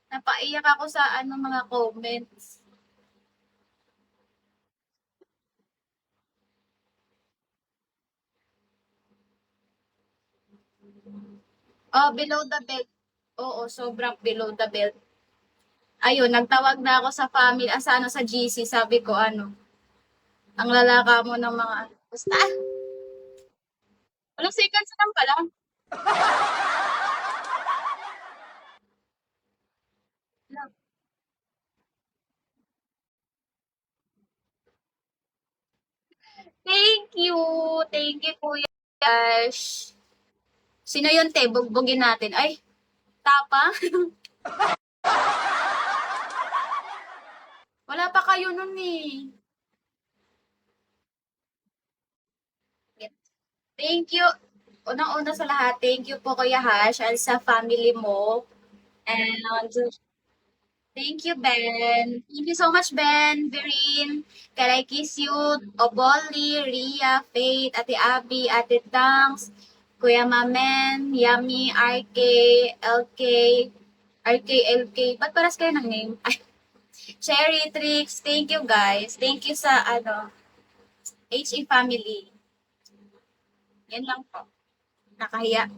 napaiyak ako sa mga comments. Oh, below the belt. Oo, sobrang below the belt. Ayun, nagtawag na ako sa family, sa GC, sabi ko ang lalaka mo ng mga, basta, walang seconds lang pala. Thank you, Kuya Ash. Sino yun, te? Bugbugin natin. Ay, tapa? Wala pa kayo nun eh. Thank you. Unang-una sa lahat, thank you po Kuya Hash at sa family mo. And thank you, Ben. Thank you so much, Ben, Verin, Can I Kiss You, Oboli, Ria, Faith, Ate Abby, Ate Tangs, Kuya Mamen, Yummy, RK, LK, RK, LK. Ba't paras kayo ng name? Ay, Cherry Tricks, thank you guys. Thank you sa HE family. Yan lang po. Nakahiya.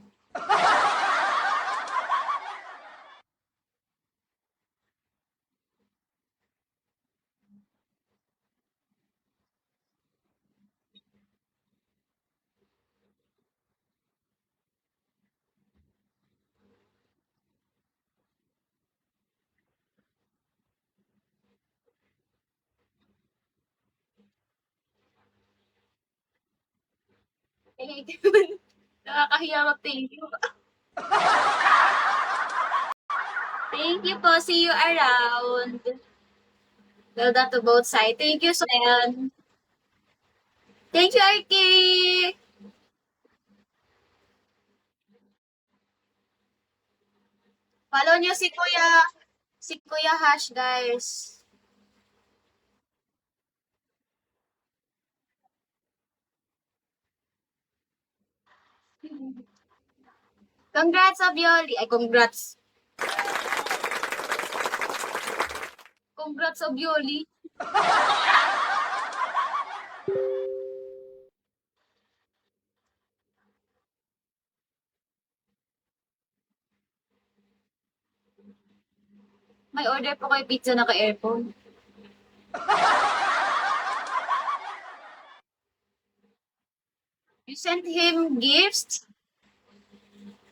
Nakakahiya mag-thank you. Thank you po. See you around. Well done to both sides. Thank you, Solen. Thank you, Arky. Follow nyo si Kuya Hash, guys. Congrats, Abioli. Ay, congrats. Congrats, Abioli. May order po kayo pizza na ka-airphone. You sent him gifts?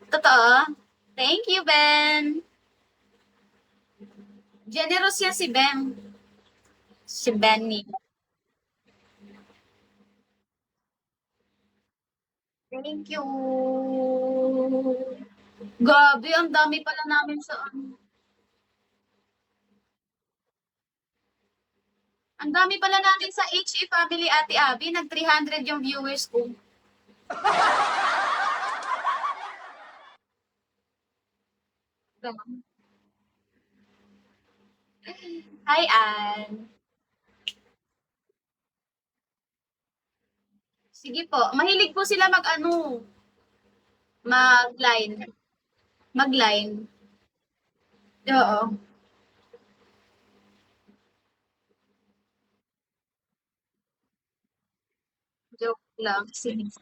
Totoo? Thank you, Ben. Generous yan si Ben. Si Benny. Thank you. Grabe, ang dami pala namin sa Ang dami pala namin sa HE Family, Ate Abby. Nag 300 yung viewers ko. Hi, Ann. Sige po. Mahilig po sila mag-line. Mag-line. Oo. Joke lang. Sige.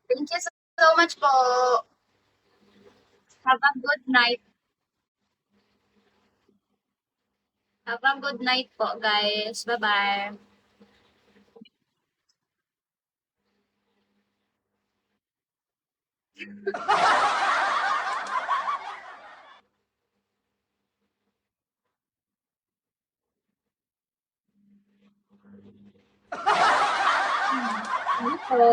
Thank you so much po. Have a good night. Have a good night po, guys. Bye-bye. Ano po?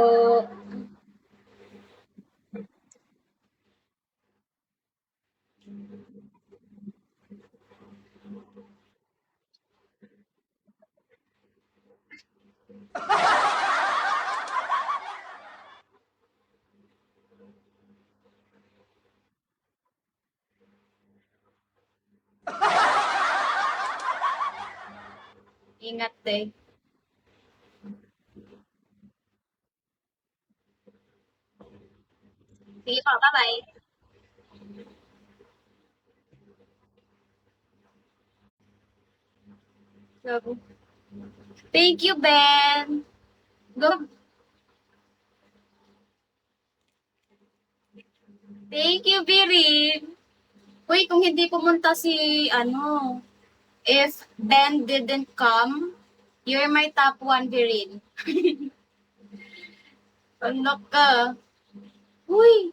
Ingat eh. Sige po, bye-bye. Love. Thank you, Ben. Go. Thank you, Birin. Uy, kung hindi pumunta si, ano, if Ben didn't come, you're my top one, Birin. Ano ka? Uy,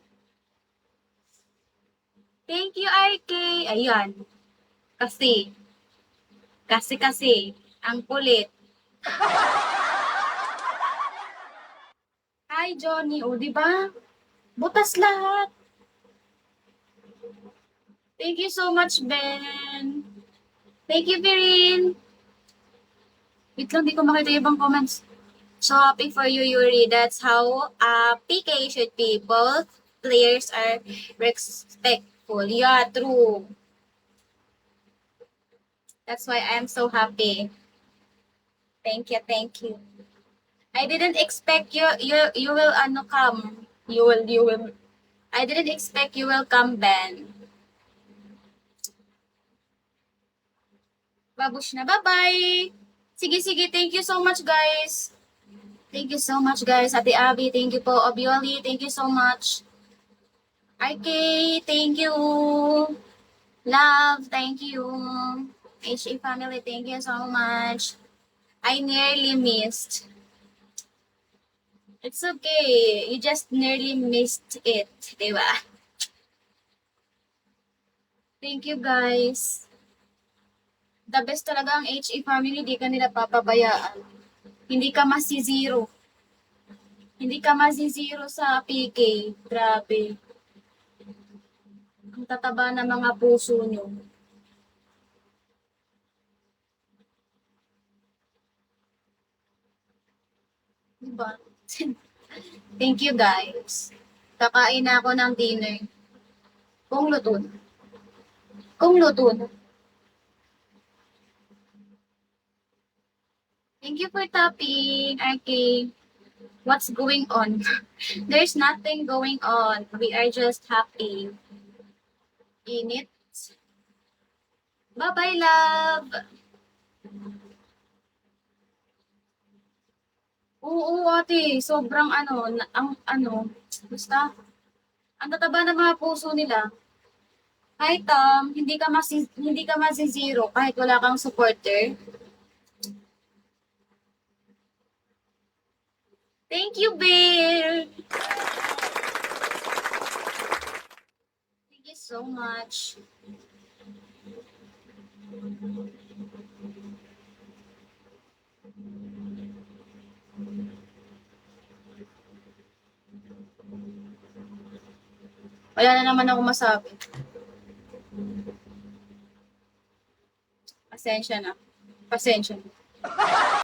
thank you, RK. Ayan. Kasi, kasi, ang kulit. Hi, Johnny. O, di ba? Butas lahat. Thank you so much, Ben. Thank you, Birin. Wait lang, di ko makita yung ibang comments. So happy for you, Yuri. That's how PK should be. Both players are respectful. Yeah, true. That's why I'm so happy. Thank you, thank you. I didn't expect you will ano come. You will. I didn't expect you will come, Ben. Babush na. Bye-bye. Sige, sige. Thank you so much, guys. Thank you so much, guys. Ate Abby, thank you po. Obioli, thank you so much. RK, thank you. Love, thank you. HA family, thank you so much. I nearly missed. It's okay. You just nearly missed it, di ba? Thank you, guys. The best talaga ang HA family, di ka nila papabayaan. Hindi ka masi-zero. Hindi ka masi-zero sa PK. Grabe. Ang tataba ng mga puso nyo. Diba? Thank you, guys. Kakain na ako ng dinner. Kung luto na. Kung luto na. Thank you for tapping, RK. What's going on? There's nothing going on. We are just happy. Init. Bye-bye, love. Oo, ate. Sobrang ano, ang ano, basta, ang tataba ng mga puso nila. Kahit hindi ka masi-zero kahit wala kang supporter. Thank you, Bear. Thank you so much. Wala na naman ako masabi. Pasensya na. Pasensya na.